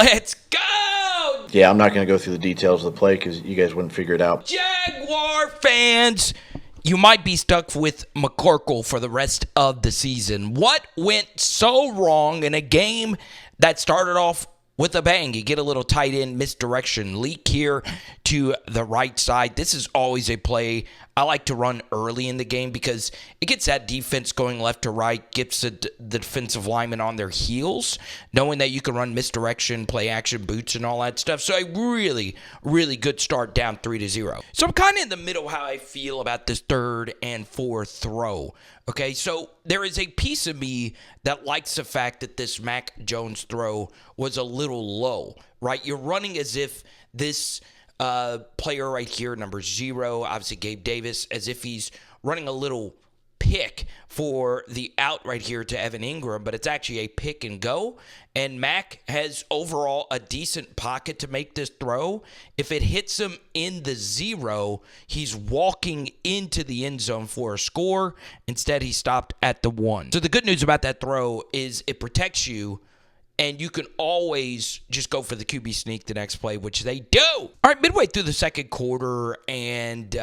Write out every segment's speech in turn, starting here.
Let's go! Yeah, I'm not going to go through the details of the play because you guys wouldn't figure it out. Jaguar fans, you might be stuck with McCorkle for the rest of the season. What went so wrong in a game that started off with a bang? You get a little tight end misdirection leak here to the right side. This is always a play I like to run early in the game because it gets that defense going left to right, gets the defensive linemen on their heels, knowing that you can run misdirection, play action boots, and all that stuff. So a really, really good start down 3-0. So I'm kind of in the middle how I feel about this 3rd and 4th throw. Okay, so there is a piece of me that likes the fact that this Mac Jones throw was a little low, right? You're running as if this player right here, number 0, obviously Gabe Davis, as if he's running a little pick for the out right here to Evan Engram, but it's actually a pick and go. And Mac has overall a decent pocket to make this throw. If it hits him in the 0, he's walking into the end zone for a score. Instead, he stopped at the 1. So the good news about that throw is it protects you, and you can always just go for the QB sneak the next play, which they do. All right, midway through the second quarter, and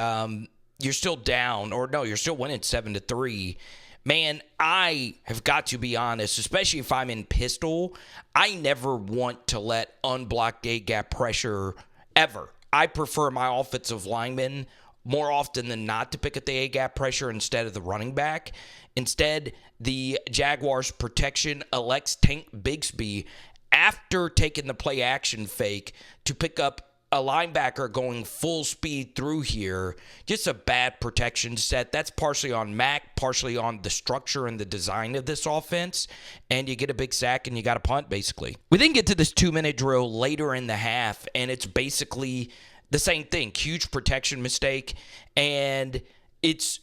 you're still down, or no, you're still winning 7-3. Man, I have got to be honest, especially if I'm in pistol, I never want to let unblocked A-gap pressure ever. I prefer my offensive linemen more often than not to pick up the A-gap pressure instead of the running back. Instead, the Jaguars protection elects Tank Bigsby after taking the play action fake to pick up a linebacker going full speed through here. Just a bad protection set. That's partially on Mac, partially on the structure and the design of this offense. And you get a big sack and you got a punt, basically. We then get to this 2-minute drill later in the half, and it's basically the same thing. Huge protection mistake, and it's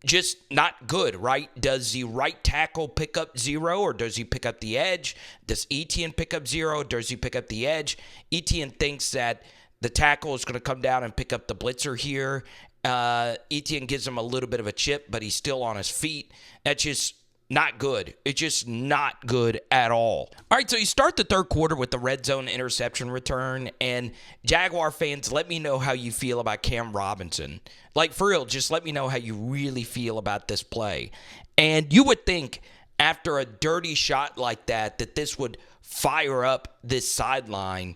just not good, right? Does the right tackle pick up 0, or does he pick up the edge? Does Etienne pick up 0? Does he pick up the edge? Etienne thinks that the tackle is going to come down and pick up the blitzer here. Etienne gives him a little bit of a chip, but he's still on his feet. That's just not good. It's just not good at all. All right, so you start the third quarter with the red zone interception return, and Jaguar fans, let me know how you feel about Cam Robinson. Like, for real, just let me know how you really feel about this play. And you would think after a dirty shot like that this would fire up this sideline,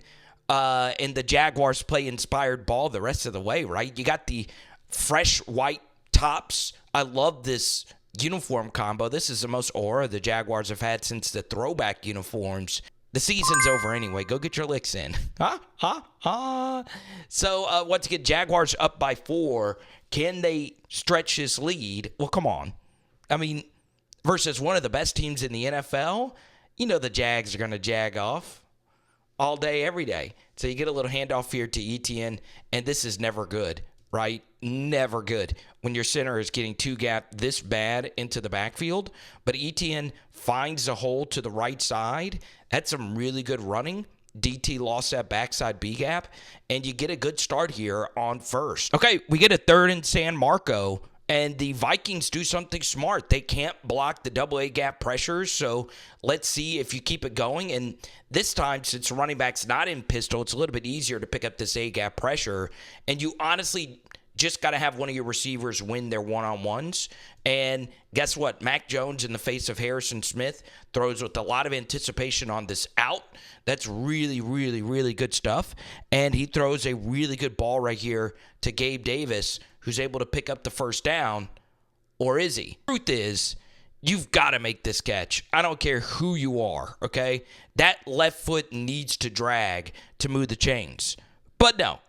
and the Jaguars play inspired ball the rest of the way, right? You got the fresh white tops. I love this uniform combo. This is the most aura the Jaguars have had since the throwback uniforms. The season's over anyway. Go get your licks in. So once again, Jaguars up by 4. Can they stretch this lead? Well, come on. I mean, versus one of the best teams in the NFL, you know the Jags are going to jag off all day, every day. So you get a little handoff here to Etienne, and this is never good, right? Never good when your center is getting two-gap this bad into the backfield. But Etienne finds a hole to the right side. That's some really good running. DT lost that backside B-gap, and you get a good start here on first. Okay, we get a 3rd and San Marco, and the Vikings do something smart. They can't block the double A-gap pressures, so let's see if you keep it going. And this time, since the running back's not in pistol, it's a little bit easier to pick up this A-gap pressure, and you honestly just got to have one of your receivers win their one-on-ones. And guess what? Mac Jones, in the face of Harrison Smith, throws with a lot of anticipation on this out. That's really, really, really good stuff. And he throws a really good ball right here to Gabe Davis, who's able to pick up the first down. Or is he? Truth is, you've got to make this catch. I don't care who you are, okay? That left foot needs to drag to move the chains. But no.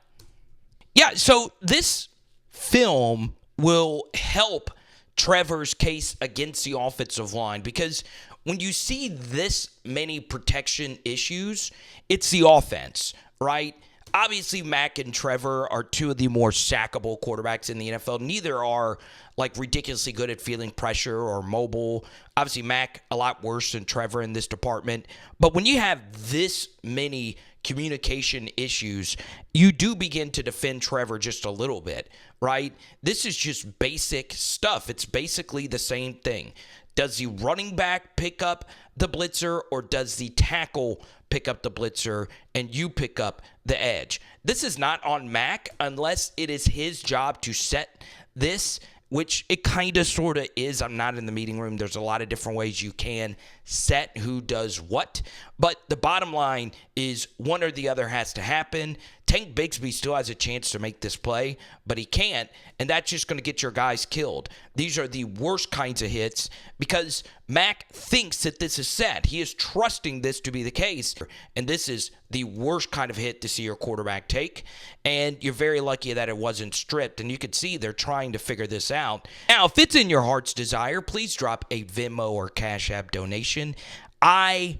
Yeah, so this film will help Trevor's case against the offensive line, because when you see this many protection issues, it's the offense, right? Obviously, Mac and Trevor are two of the more sackable quarterbacks in the NFL. Neither are like ridiculously good at feeling pressure or mobile. Obviously, Mac a lot worse than Trevor in this department. But when you have this many communication issues, you do begin to defend Trevor just a little bit, right? This is just basic stuff. It's basically the same thing. Does the running back pick up the blitzer, or does the tackle pick up the blitzer and you pick up the edge. This is not on Mac unless it is his job to set this, which it kind of sort of is. I'm not in the meeting room. There's a lot of different ways you can set who does what. But the bottom line is one or the other has to happen. Tank Bigsby still has a chance to make this play, but he can't, and that's just going to get your guys killed. These are the worst kinds of hits because Mac thinks that this is set. He is trusting this to be the case, and this is the worst kind of hit to see your quarterback take, and you're very lucky that it wasn't stripped, and you can see they're trying to figure this out. Now, if it's in your heart's desire, please drop a Venmo or Cash App donation. I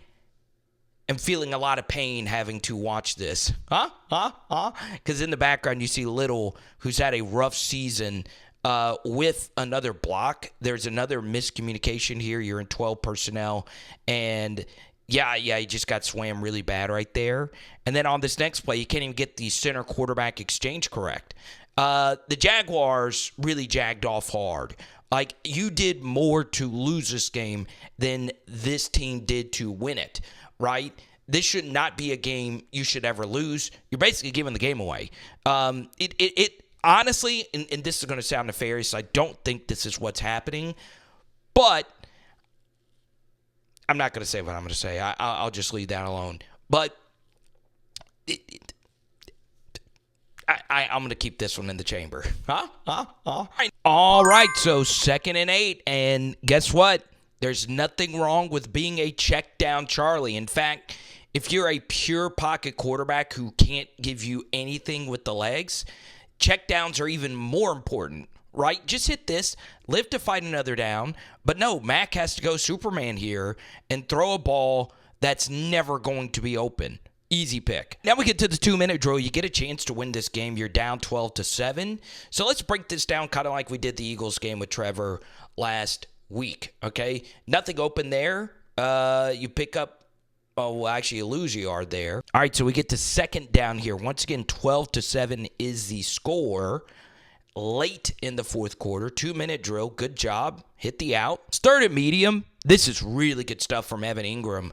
am feeling a lot of pain having to watch this. Because in the background, you see Little, who's had a rough season with another block. There's another miscommunication here. You're in 12 personnel. And, yeah, he just got swam really bad right there. And then on this next play, you can't even get the center quarterback exchange correct. The Jaguars really jagged off hard. Like, you did more to lose this game than this team did to win it. Right? This should not be a game you should ever lose. You're basically giving the game away. It honestly, and this is going to sound nefarious, I don't think this is what's happening, but I'm not going to say what I'm going to say. I'll just leave that alone. But I'm going to keep this one in the chamber. All right, so 2nd and 8, and guess what? There's nothing wrong with being a check down Charlie. In fact, if you're a pure pocket quarterback who can't give you anything with the legs, check downs are even more important, right? Just hit this, live to fight another down. But no, Mac has to go Superman here and throw a ball that's never going to be open. Easy pick. Now we get to the 2-minute drill. You get a chance to win this game. You're down 12-7. So let's break this down kind of like we did the Eagles game with Trevor last week, okay? Nothing open there. You pick up, actually you lose a yard there. All right, so we get to 2nd down here. Once again, 12-7 is the score. Late in the 4th quarter, 2-minute drill. Good job. Hit the out. It's 3rd and medium. This is really good stuff from Evan Engram,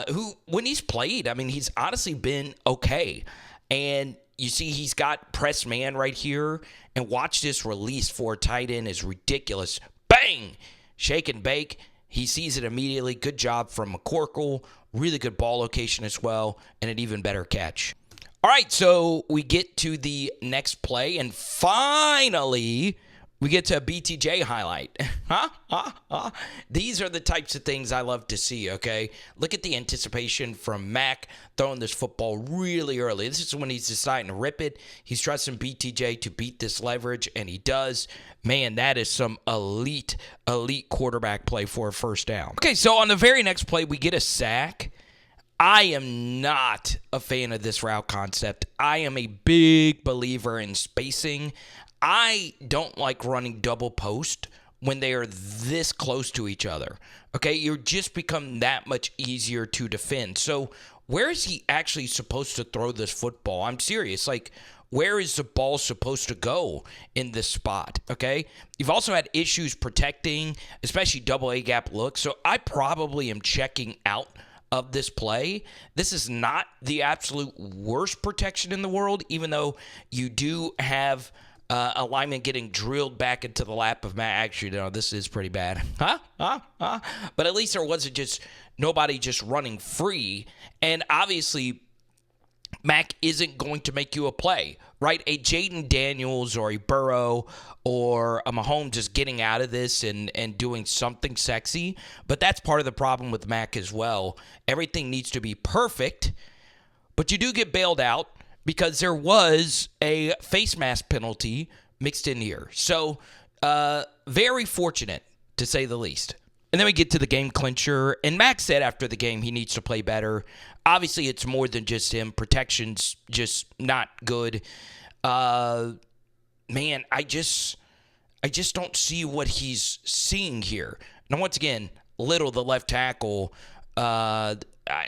who, when he's played, I mean, he's honestly been okay. And you see he's got press man right here. And watch this release for a tight end is ridiculous. Bang! Shake and bake. He sees it immediately. Good job from McCorkle. Really good ball location as well. And an even better catch. All right, so we get to the next play. And finally, we get to a BTJ highlight. These are the types of things I love to see, okay? Look at the anticipation from Mac throwing this football really early. This is when he's deciding to rip it. He's trusting BTJ to beat this leverage, and he does. Man, that is some elite quarterback play for a 1st down. Okay, so on the very next play, we get a sack. I am not a fan of this route concept. I am a big believer in spacing. I don't like running double post when they are this close to each other. Okay, you're just become that much easier to defend. So where is he actually supposed to throw this football? I'm serious. Like, where is the ball supposed to go in this spot? Okay, you've also had issues protecting, especially double A gap looks. So I probably am checking out of this play. This is not the absolute worst protection in the world, even though you do have a lineman getting drilled back into the lap of Matt. Actually, no, this is pretty bad. But at least there wasn't just nobody just running free. And obviously, Mac isn't going to make you a play, right? A Jaden Daniels or a Burrow or a Mahomes just getting out of this and doing something sexy. But that's part of the problem with Mac as well. Everything needs to be perfect, but you do get bailed out because there was a face mask penalty mixed in here. So very fortunate, to say the least. And then we get to the game clincher. And Mac said after the game he needs to play better. Obviously, it's more than just him. Protection's just not good. Man, I just don't see what he's seeing here. Now, once again, Little, the left tackle, I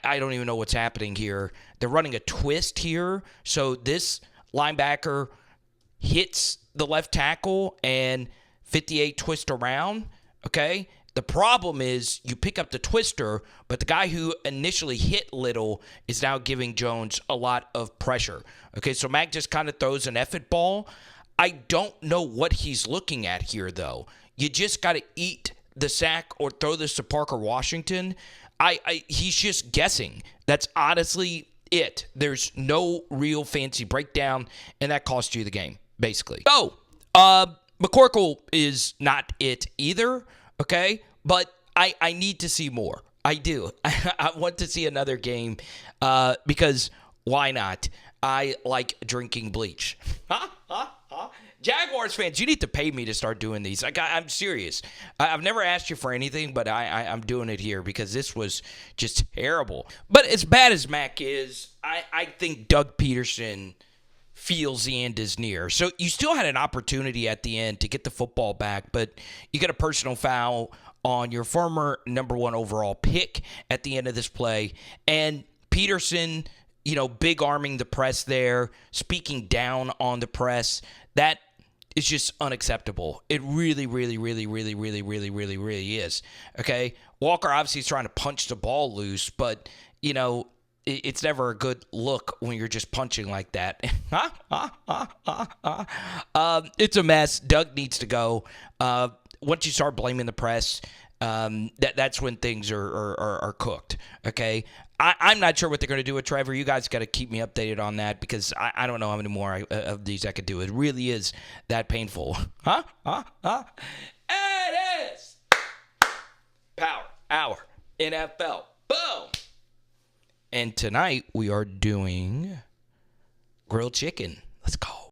don't even know what's happening here. They're running a twist here. So this linebacker hits the left tackle and 58 twist around, okay? The problem is you pick up the twister, but the guy who initially hit Little is now giving Jones a lot of pressure. Okay, so Mac just kind of throws an effort ball. I don't know what he's looking at here, though. You just got to eat the sack or throw this to Parker Washington. He's just guessing. That's honestly it. There's no real fancy breakdown, and that cost you the game, basically. So, McCorkle is not it either, okay? But I need to see more. I do. I want to see another game because why not? I like drinking bleach. Jaguars fans, you need to pay me to start doing these. I'm serious. I've never asked you for anything, but I'm doing it here because this was just terrible. But as bad as Mac is, I think Doug Pederson feels the end is near. So you still had an opportunity at the end to get the football back, but you get a personal foul on your former number 1 overall pick at the end of this play. And Pederson, big arming the press there, speaking down on the press. That is just unacceptable. It really, really, really, really, really, really, really, really is. Okay? Walker obviously is trying to punch the ball loose, but, it's never a good look when you're just punching like that. It's a mess. Doug needs to go. Once you start blaming the press, that's when things are cooked. Okay, I'm not sure what they're going to do with Trevor. You guys got to keep me updated on that because I don't know how many more of these I could do. It really is that painful. It is Power Hour NFL. Boom. And tonight we are doing grilled chicken. Let's go.